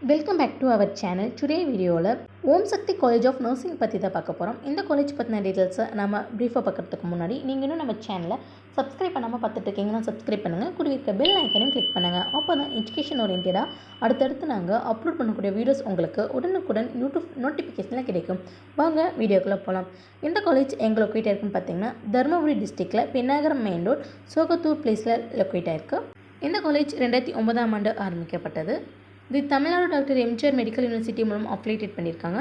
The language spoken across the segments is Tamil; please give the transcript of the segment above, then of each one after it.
Welcome back to our channel. Today வீடியோவில் Om Shakti college of nursing பற்றி தான் பார்க்க போகிறோம். இந்த காலேஜ் பற்றின டீட்டெயில்ஸை நம்ம ப்ரீஃபாக பார்க்குறதுக்கு முன்னாடி நீங்கள் இன்னும் நம்ம சேனலை சப்ஸ்கிரைப் பண்ணாமல் பார்த்துட்டு இருக்கீங்கன்னா சப்ஸ்கிரைப் பண்ணுங்கள். கூட இருக்க பெல் ஐக்கனையும் கிளிக் பண்ணுங்கள். அப்போ தான் எஜுகேஷன் ஓரியன்டாக அடுத்தடுத்து நாங்கள் அப்லோட் பண்ணக்கூடிய வீடியோஸ் உங்களுக்கு உடனுக்குடன் யூடியூப் நோட்டிஃபிகேஷனில் கிடைக்கும். வாங்க வீடியோக்குள்ளே போகலாம். இந்த காலேஜ் எங்கே லொக்கேட் ஆயிருக்குன்னு பார்த்தீங்கன்னா தருமபுரி டிஸ்ட்ரிக்டில் பெண்ணாகரம் மெயின் ரோட் சோகத்தூர் பிளேஸில் லொக்கேட் ஆயிருக்கு. இந்த காலேஜ் 2009ஆம் ஆண்டு ஆரம்பிக்கப்பட்டது. இது Tamil Nadu doctor MGR medical university மூலம் அஃபிலியேட் பண்ணியிருக்காங்க.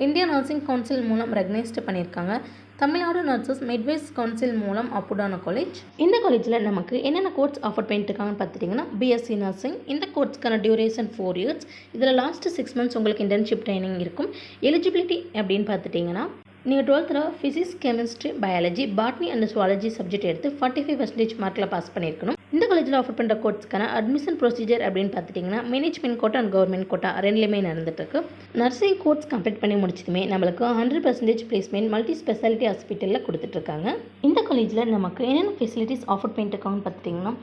இந்தியன் நர்சிங் கவுன்சில் மூலம் ரெகனைஸ்டு பண்ணியிருக்காங்க. தமிழ்நாடு நர்சஸ் மிட்வைஸ் கவுன்சில் மூலம் அப்ரூவ்டான காலேஜ். இந்த காலேஜில் நமக்கு என்னென்ன கோர்ஸ் ஆஃபர் பண்ணியிருக்காங்கன்னு பார்த்துட்டிங்கன்னா பிஎஸ்சி நர்சிங். இந்த கோர்ஸ்க்கான டியூரேஷன் 4 years. இதில் லாஸ்ட் 6 months உங்களுக்கு இன்டர்ன்ஷிப் ட்ரைனிங் இருக்கும். எலிஜிபிலிட்டி அப்படின்னு பார்த்துட்டிங்கன்னா நீங்கள் 12th physics, chemistry, biology, botany and zoology subject எடுத்து 45% மார்க்கில் பாஸ் பண்ணியிருக்கணும். இந்த காலேஜில் ஆஃபர் பண்ணுற கோர்ஸ்க்கான அட்மிஷன் ப்ரொசீஜர் அப்படின்னு பார்த்துட்டிங்கன்னா management quota and government quota ரெண்டுலேயுமே நடந்துட்டுருக்கு. நர்சிங் கோர்ஸ் கம்ப்ளீட் பண்ணி முடிச்சதுமே நம்மளுக்கு 100% பிளேஸ்மெண்ட் மல்டி ஸ்பெஷாலிட்டி ஹாஸ்பிட்டலில் கொடுத்துட்ருக்காங்க. இந்த காலேஜில் நமக்கு என்னென்ன ஃபெசிலிட்டிஸ் ஆஃபர் பண்ணிட்டுருக்காங்கன்னு பார்த்துட்டிங்கன்னா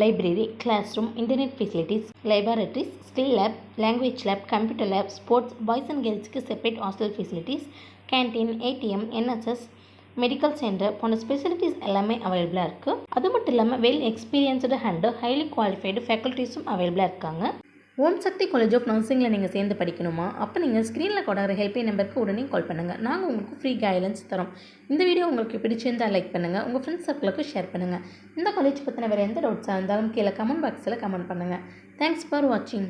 library, class room, internet facilities, libraries, skill lab, language lab, computer lab, sports, boys and கேர்ள்ஸ்க்கு separate hostel facilities, canteen, ATM, NSS, medical centre போன்ற ஸ்பெசிலிட்டிஸ் எல்லாமே அவைலபிளாக இருக்குது. அது மட்டும் இல்லாமல் well experienced and highly qualified ஃபேக்கல்ட்டிஸும் அவைலபிளாக இருக்காங்க. ஓம் சக்தி காலேஜ் ஆஃப் நர்சிங்கில் நீங்கள் சேர்ந்து படிக்கணுமா? அப்போ நீங்கள் ஸ்க்ரீனில் கொடுக்குற ஹெல்ப்லைன் நம்பருக்கு உடனே கால் பண்ணுங்கள். நாங்கள் உங்களுக்கு ஃப்ரீ கைடன்ஸ் தரோம். இந்த வீடியோ உங்களுக்கு பிடிச்சிருந்தால் லைக் பண்ணுங்கள், உங்கள் ஃப்ரெண்ட்ஸ் சர்க்கிளுக்கு ஷேர் பண்ணுங்கள். இந்த காலேஜ் பற்றின வேறு எந்த டவுட்ஸாக இருந்தாலும் கீழே கமெண்ட் பாக்ஸில் கமெண்ட் பண்ணுங்கள். தேங்க்ஸ் ஃபார் வாட்சிங்.